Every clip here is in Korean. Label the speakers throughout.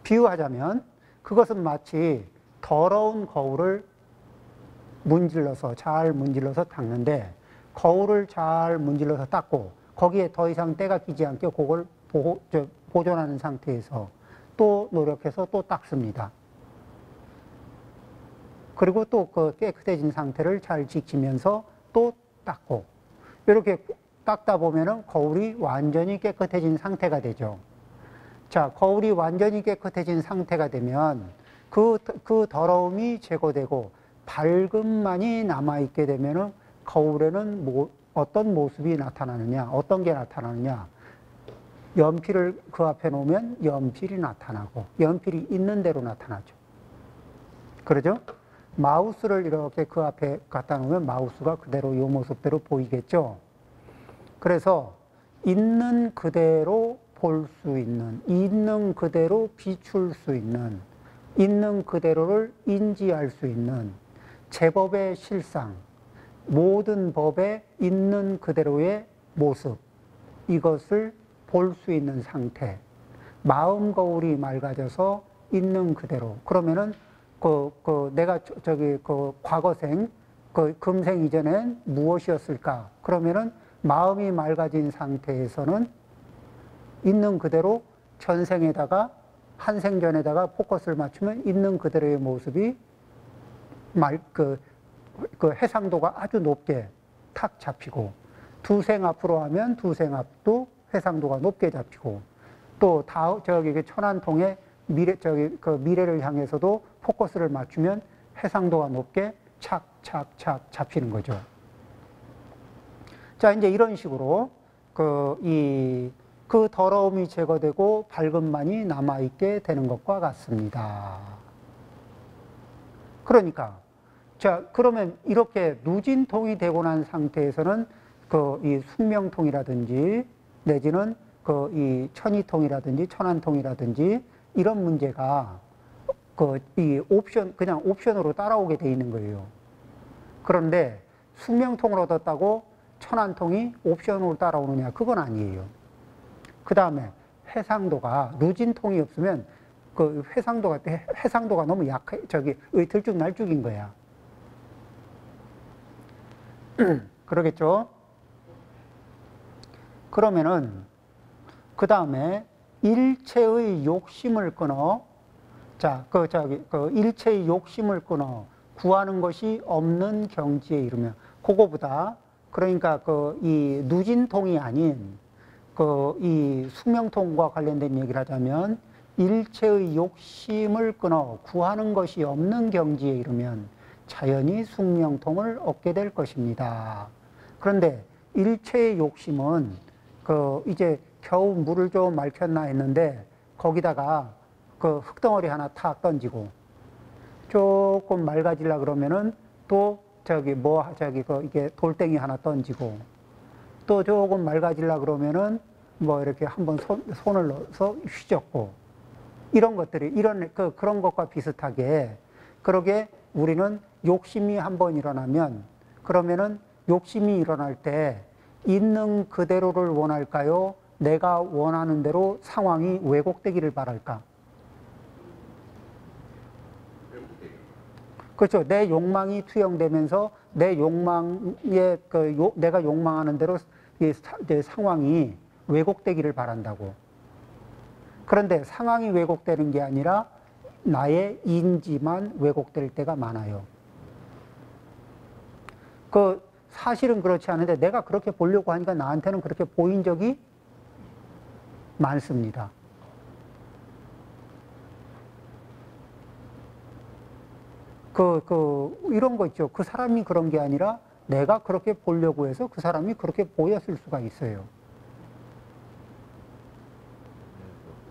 Speaker 1: 비유하자면 그것은 마치 더러운 거울을 잘 문질러서 닦는데, 거울을 잘 문질러서 닦고 거기에 더 이상 때가 끼지 않게 그걸 보존하는 상태에서 또 노력해서 또 닦습니다. 그리고 또 그 깨끗해진 상태를 잘 지키면서 또 닦고, 이렇게 닦다 보면은 거울이 완전히 깨끗해진 상태가 되죠. 자, 거울이 완전히 깨끗해진 상태가 되면 그 더러움이 제거되고 밝음만이 남아있게 되면은 거울에는 어떤 모습이 나타나느냐, 어떤 게 나타나느냐. 연필을 그 앞에 놓으면 연필이 나타나고, 연필이 있는 대로 나타나죠. 그러죠? 마우스를 이렇게 그 앞에 갖다 놓으면 마우스가 그대로 이 모습대로 보이겠죠? 그래서 있는 그대로 볼 수 있는, 있는 그대로 비출 수 있는, 있는 그대로를 인지할 수 있는 제법의 실상, 모든 법의 있는 그대로의 모습, 이것을 볼 수 있는 상태, 마음 거울이 맑아져서 있는 그대로. 그러면은 내가 과거생, 금생 이전엔 무엇이었을까? 그러면은 마음이 맑아진 상태에서는 있는 그대로 전생에다가 한 생전에다가 포커스를 맞추면 있는 그대로의 모습이 해상도가 아주 높게 탁 잡히고, 두 생 앞으로 하면 두 생 앞도 해상도가 높게 잡히고, 또 천안통의 미래를 향해서도 포커스를 맞추면 해상도가 높게 착착착 잡히는 거죠. 자, 이제 이런 식으로 그 더러움이 제거되고 밝음만이 남아있게 되는 것과 같습니다. 그러니까, 자, 그러면 이렇게 누진통이 되고 난 상태에서는 이 숙명통이라든지 내지는 이 천이통이라든지 천안통이라든지 이런 문제가 그냥 옵션으로 따라오게 돼 있는 거예요. 그런데 숙명통을 얻었다고 천안통이 옵션으로 따라오느냐? 그건 아니에요. 그 다음에 해상도가, 누진통이 없으면 해상도가 너무 약해, 들쭉날쭉인 거야. 그러겠죠? 그러면은, 그 다음에 일체의 욕심을 끊어, 일체의 욕심을 끊어 구하는 것이 없는 경지에 이르면, 그거보다, 그러니까 이 누진통이 아닌 이 숙명통과 관련된 얘기를 하자면, 일체의 욕심을 끊어 구하는 것이 없는 경지에 이르면 자연히 숙명통을 얻게 될 것입니다. 그런데 일체의 욕심은 이제 겨우 물을 좀 맑혔나 했는데 거기다가 흙덩어리 하나 탁 던지고 조금 맑아지려 그러면은 또 이게 돌덩이 하나 던지고 또 조금 맑아지려 그러면은 이렇게 한번 손을 넣어서 휘젓고, 이런 것들이 그런 것과 비슷하게, 그러게 우리는 욕심이 한번 일어나면, 그러면은 욕심이 일어날 때 있는 그대로를 원할까요? 내가 원하는 대로 상황이 왜곡되기를 바랄까? 그렇죠. 내 욕망이 투영되면서 내 욕망에 내가 욕망하는 대로 내 상황이 왜곡되기를 바란다고. 그런데 상황이 왜곡되는 게 아니라 나의 인지만 왜곡될 때가 많아요. 사실은 그렇지 않은데 내가 그렇게 보려고 하니까 나한테는 그렇게 보인 적이 많습니다. 이런 거 있죠. 그 사람이 그런 게 아니라 내가 그렇게 보려고 해서 그 사람이 그렇게 보였을 수가 있어요.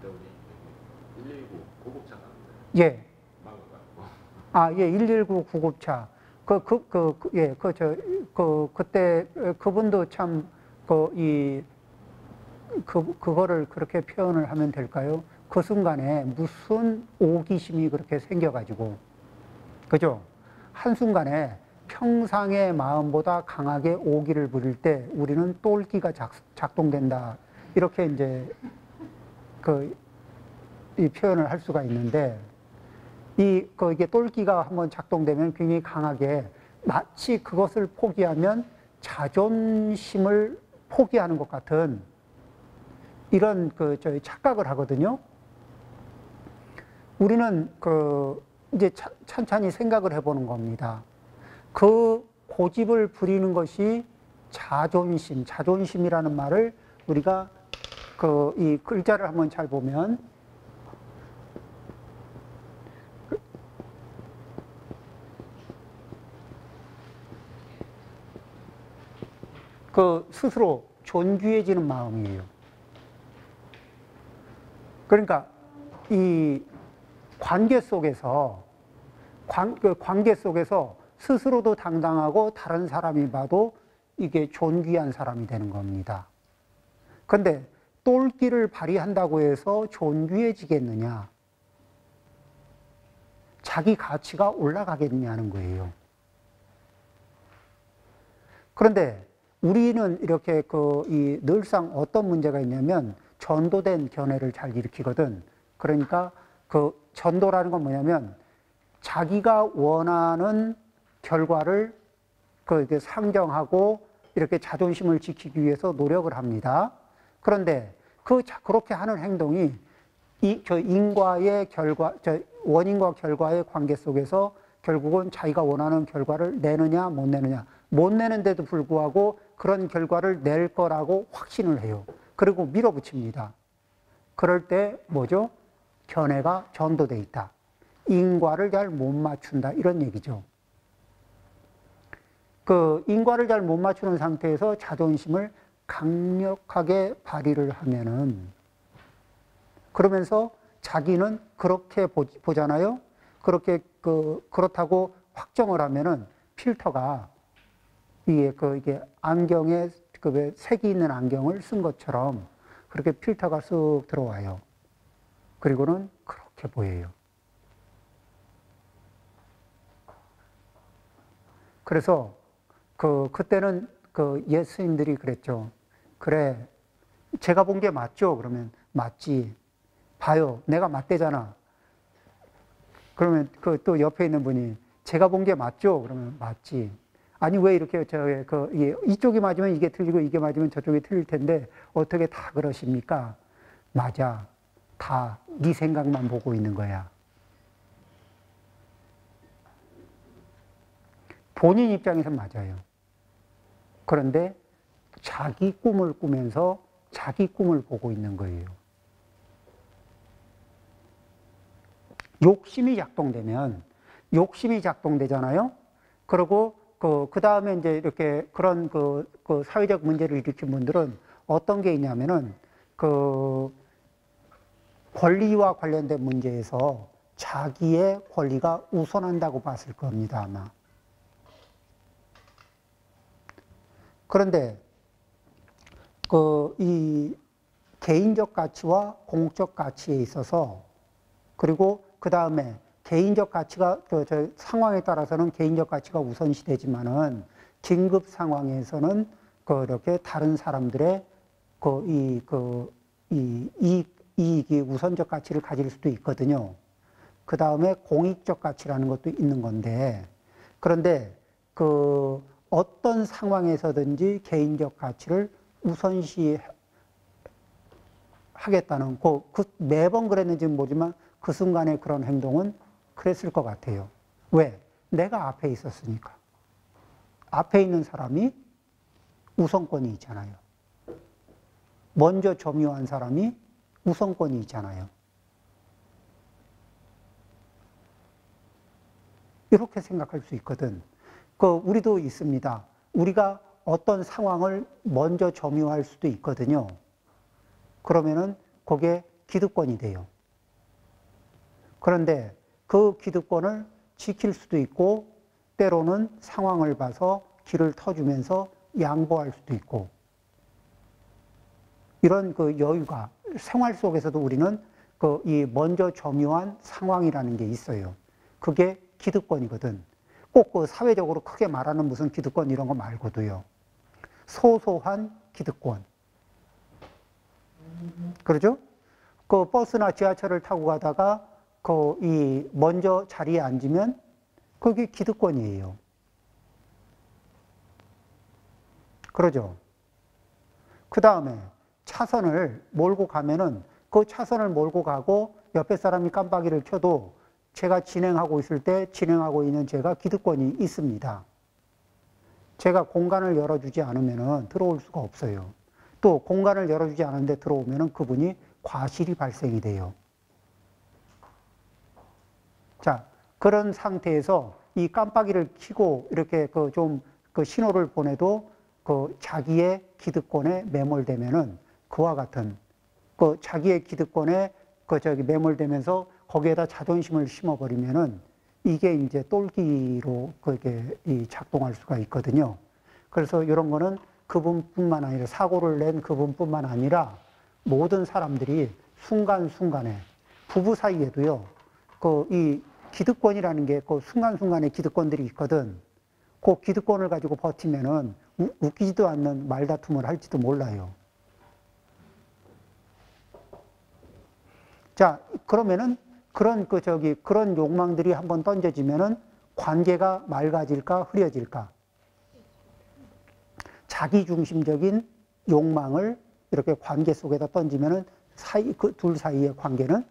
Speaker 2: 그때 우리 119 구급차 가는데.
Speaker 1: 예.
Speaker 2: 막아가지고.
Speaker 1: 예, 119 구급차. 그때 그분도 참 그거를 그렇게 표현을 하면 될까요? 그 순간에 무슨 오기심이 그렇게 생겨가지고, 그죠? 한순간에 평상의 마음보다 강하게 오기를 부릴 때 우리는 똘끼가 작동된다. 이렇게 이제 이 표현을 할 수가 있는데, 이게 똘끼가 한번 작동되면 굉장히 강하게 마치 그것을 포기하면 자존심을 포기하는 것 같은 이런 저희 착각을 하거든요. 우리는 이제 찬찬히 생각을 해보는 겁니다. 그 고집을 부리는 것이 자존심이라는 말을 우리가 이 글자를 한번 잘 보면 스스로 존귀해지는 마음이에요. 그러니까 이 관계 속에서 스스로도 당당하고 다른 사람이 봐도 이게 존귀한 사람이 되는 겁니다. 그런데 똘끼를 발휘한다고 해서 존귀해지겠느냐? 자기 가치가 올라가겠냐는 거예요. 그런데 우리는 이렇게 늘상 어떤 문제가 있냐면 전도된 견해를 잘 일으키거든. 그러니까 전도라는 건 뭐냐면 자기가 원하는 결과를 상정하고 이렇게 자존심을 지키기 위해서 노력을 합니다. 그런데 그렇게 하는 행동이 원인과 결과의 관계 속에서 결국은 자기가 원하는 결과를 내느냐 못 내느냐, 못 내는데도 불구하고 그런 결과를 낼 거라고 확신을 해요. 그리고 밀어붙입니다. 그럴 때 뭐죠? 견해가 전도돼 있다. 인과를 잘 못 맞춘다. 이런 얘기죠. 인과를 잘 못 맞추는 상태에서 자존심을 강력하게 발휘를 하면은, 그러면서 자기는 그렇게 보잖아요? 그렇다고 확정을 하면은 필터가 이게 안경에 색이 있는 안경을 쓴 것처럼 그렇게 필터가 쓱 들어와요. 그리고는 그렇게 보여요. 그래서 그때는 옛 스님들이 그랬죠. 그래, 제가 본 게 맞죠? 그러면 맞지. 봐요, 내가 맞대잖아. 그러면 또 옆에 있는 분이 제가 본 게 맞죠? 그러면 맞지. 아니 왜 이렇게 이쪽이 맞으면 이게 틀리고 이게 맞으면 저쪽이 틀릴 텐데 어떻게 다 그러십니까? 맞아. 다 네 생각만 보고 있는 거야. 본인 입장에서 맞아요. 그런데 자기 꿈을 꾸면서 자기 꿈을 보고 있는 거예요. 욕심이 작동되잖아요. 그리고 그 다음에 이제 이렇게 그런 사회적 문제를 일으킨 분들은 어떤 게 있냐면은 권리와 관련된 문제에서 자기의 권리가 우선한다고 봤을 겁니다, 아마. 그런데 이 개인적 가치와 공적 가치에 있어서, 그리고 그 다음에 개인적 가치가 상황에 따라서는 개인적 가치가 우선시되지만은 긴급 상황에서는 그렇게 다른 사람들의 이익이 우선적 가치를 가질 수도 있거든요. 그 다음에 공익적 가치라는 것도 있는 건데, 그런데 어떤 상황에서든지 개인적 가치를 우선시 하겠다는 매번 그랬는지는 모르지만 그 순간에 그런 행동은 그랬을 것 같아요. 왜? 내가 앞에 있었으니까. 앞에 있는 사람이 우선권이 있잖아요. 먼저 점유한 사람이 우선권이 있잖아요. 이렇게 생각할 수 있거든. 우리도 있습니다. 우리가 어떤 상황을 먼저 점유할 수도 있거든요. 그러면은 그게 기득권이 돼요. 그런데 그 기득권을 지킬 수도 있고, 때로는 상황을 봐서 길을 터주면서 양보할 수도 있고, 이런 여유가 생활 속에서도 우리는 이 먼저 점유한 상황이라는 게 있어요. 그게 기득권이거든. 꼭 사회적으로 크게 말하는 무슨 기득권 이런 거 말고도요. 소소한 기득권. 그러죠? 그 버스나 지하철을 타고 가다가 그 이 먼저 자리에 앉으면 그게 기득권이에요. 그러죠. 그 다음에 차선을 몰고 가면은 그 차선을 몰고 가고 옆에 사람이 깜빡이를 켜도 제가 진행하고 있을 때 진행하고 있는 제가 기득권이 있습니다. 제가 공간을 열어주지 않으면은 들어올 수가 없어요. 또 공간을 열어주지 않은데 들어오면은 그분이 과실이 발생이 돼요. 자, 그런 상태에서 이 깜빡이를 켜고 이렇게 그 좀 그 신호를 보내도 그 자기의 기득권에 매몰되면은 그와 같은 그 자기의 기득권에 그 저기 매몰되면서 거기에다 자존심을 심어버리면은 이게 이제 똘끼로 그게 이 작동할 수가 있거든요. 그래서 이런 거는 그분뿐만 아니라 사고를 낸 그분뿐만 아니라 모든 사람들이 순간순간에 부부 사이에도요. 그 이 기득권이라는 게 그 순간순간에 기득권들이 있거든. 그 기득권을 가지고 버티면은 웃기지도 않는 말다툼을 할지도 몰라요. 자, 그러면은 그런 그런 욕망들이 한번 던져지면은 관계가 맑아질까 흐려질까? 자기중심적인 욕망을 이렇게 관계 속에다 던지면은 그 둘 사이의 관계는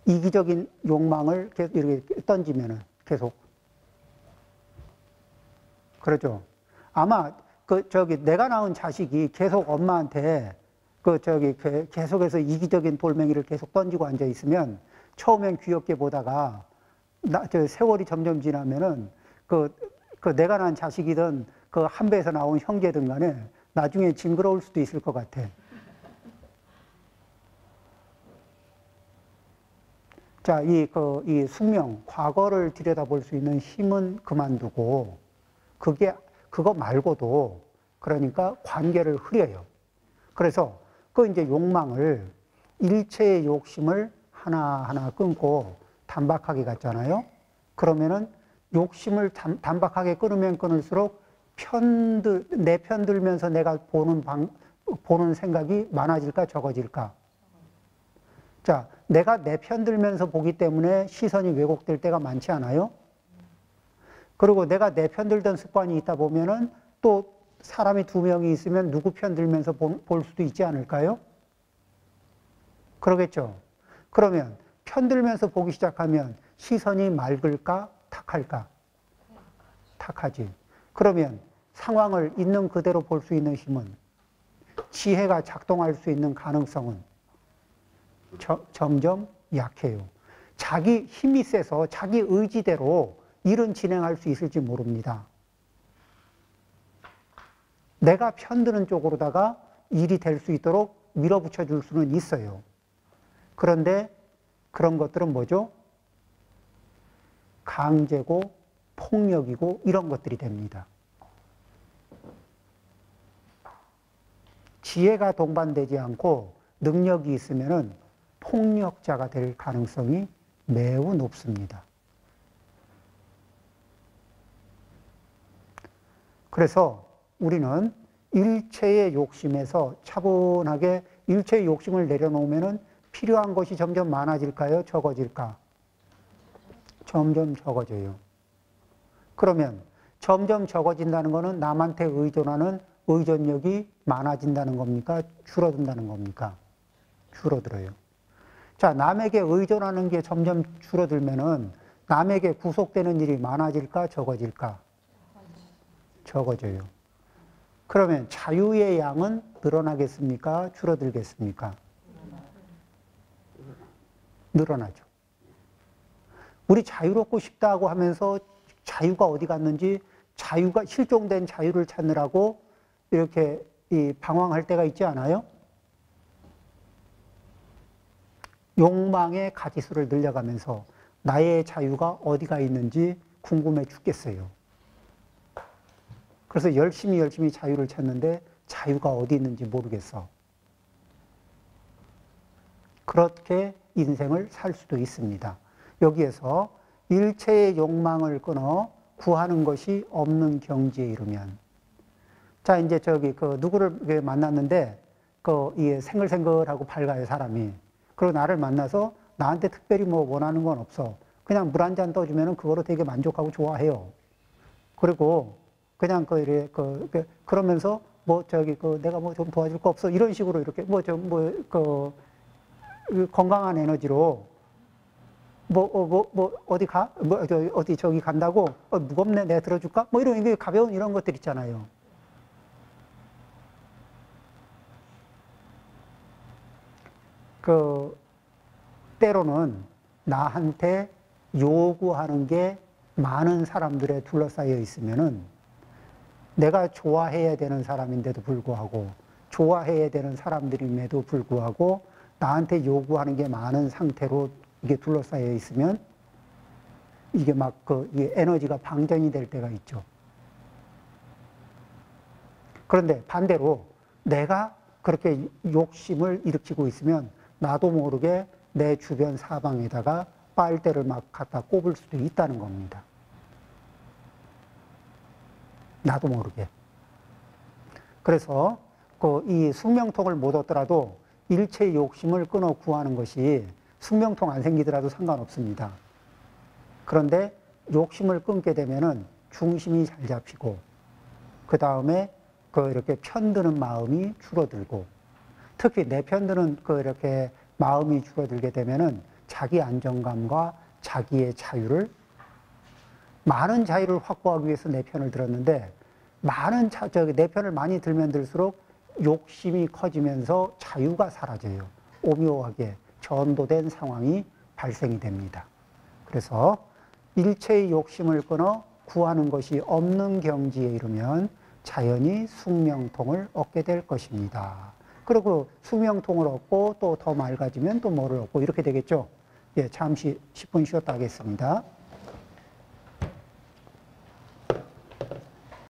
Speaker 1: 이기적인 욕망을 계속 이렇게 던지면은 계속 그렇죠. 아마 내가 낳은 자식이 계속 엄마한테 계속해서 이기적인 돌멩이를 계속 던지고 앉아 있으면 처음엔 귀엽게 보다가 세월이 점점 지나면은 내가 낳은 자식이든 그 한 배에서 나온 형제든 간에 나중에 징그러울 수도 있을 것 같아. 자, 이 숙명, 과거를 들여다볼 수 있는 힘은 그만두고, 그거 말고도, 그러니까 관계를 흐려요. 그래서 이제 욕망을, 일체의 욕심을 하나하나 끊고 단박하게 갔잖아요. 그러면은 욕심을 단박하게 끊으면 끊을수록 내 편 들면서 내가 보는 생각이 많아질까 적어질까? 자, 내가 내 편 들면서 보기 때문에 시선이 왜곡될 때가 많지 않아요? 그리고 내가 내 편 들던 습관이 있다 보면은 또 사람이 두 명이 있으면 누구 편 들면서 볼 수도 있지 않을까요? 그러겠죠. 그러면 편 들면서 보기 시작하면 시선이 맑을까? 탁할까? 탁하지. 그러면 상황을 있는 그대로 볼 수 있는 힘은, 지혜가 작동할 수 있는 가능성은 점점 약해요. 자기 힘이 세서 자기 의지대로 일은 진행할 수 있을지 모릅니다. 내가 편드는 쪽으로다가 일이 될 수 있도록 밀어붙여 줄 수는 있어요. 그런데 그런 것들은 뭐죠? 강제고 폭력이고 이런 것들이 됩니다. 지혜가 동반되지 않고 능력이 있으면은 폭력자가 될 가능성이 매우 높습니다. 그래서 우리는 일체의 욕심에서 차분하게 일체의 욕심을 내려놓으면은 필요한 것이 점점 많아질까요? 적어질까? 점점 적어져요. 그러면 점점 적어진다는 것은 남한테 의존하는 의존력이 많아진다는 겁니까? 줄어든다는 겁니까? 줄어들어요. 자, 남에게 의존하는 게 점점 줄어들면은 남에게 구속되는 일이 많아질까? 적어질까? 적어져요. 그러면 자유의 양은 늘어나겠습니까? 줄어들겠습니까? 늘어나죠. 우리 자유롭고 싶다고 하면서 자유가 어디 갔는지 실종된 자유를 찾느라고 이렇게 방황할 때가 있지 않아요? 욕망의 가지수를 늘려가면서 나의 자유가 어디가 있는지 궁금해 죽겠어요. 그래서 열심히 자유를 찾는데 자유가 어디 있는지 모르겠어. 그렇게 인생을 살 수도 있습니다. 여기에서 일체의 욕망을 끊어 구하는 것이 없는 경지에 이르면. 자, 이제 누구를 만났는데, 이 생글생글하고 밝아요, 사람이. 그리고 나를 만나서 나한테 특별히 뭐 원하는 건 없어. 그냥 물 한 잔 떠주면은 그거로 되게 만족하고 좋아해요. 그리고 그냥 그러면서 뭐 내가 뭐 좀 도와줄 거 없어. 이런 식으로 이렇게 건강한 에너지로 어디 가? 어디 저기 간다고? 무겁네. 내가 들어줄까? 뭐 이런, 이게 가벼운 이런 것들 있잖아요. 때로는 나한테 요구하는 게 많은 사람들에 둘러싸여 있으면은 내가 좋아해야 되는 사람인데도 불구하고, 좋아해야 되는 사람들임에도 불구하고, 나한테 요구하는 게 많은 상태로 이게 둘러싸여 있으면 이게 이게 에너지가 방전이 될 때가 있죠. 그런데 반대로 내가 그렇게 욕심을 일으키고 있으면 나도 모르게 내 주변 사방에다가 빨대를 막 갖다 꼽을 수도 있다는 겁니다. 나도 모르게. 그래서 이 숙명통을 못 얻더라도 일체의 욕심을 끊어 구하는 것이 숙명통 안 생기더라도 상관없습니다. 그런데 욕심을 끊게 되면은 중심이 잘 잡히고, 그 다음에 이렇게 편드는 마음이 줄어들고, 특히 내 편드는 이렇게 마음이 줄어들게 되면은 자기 안정감과 자기의 자유를, 많은 자유를 확보하기 위해서 내 편을 들었는데, 내 편을 많이 들면 들수록 욕심이 커지면서 자유가 사라져요. 오묘하게 전도된 상황이 발생이 됩니다. 그래서 일체의 욕심을 끊어 구하는 것이 없는 경지에 이르면 자연히 숙명통을 얻게 될 것입니다. 그리고 숙명통을 얻고 또 더 맑아지면 또 뭐를 얻고 이렇게 되겠죠. 예, 잠시 10분 쉬었다 하겠습니다.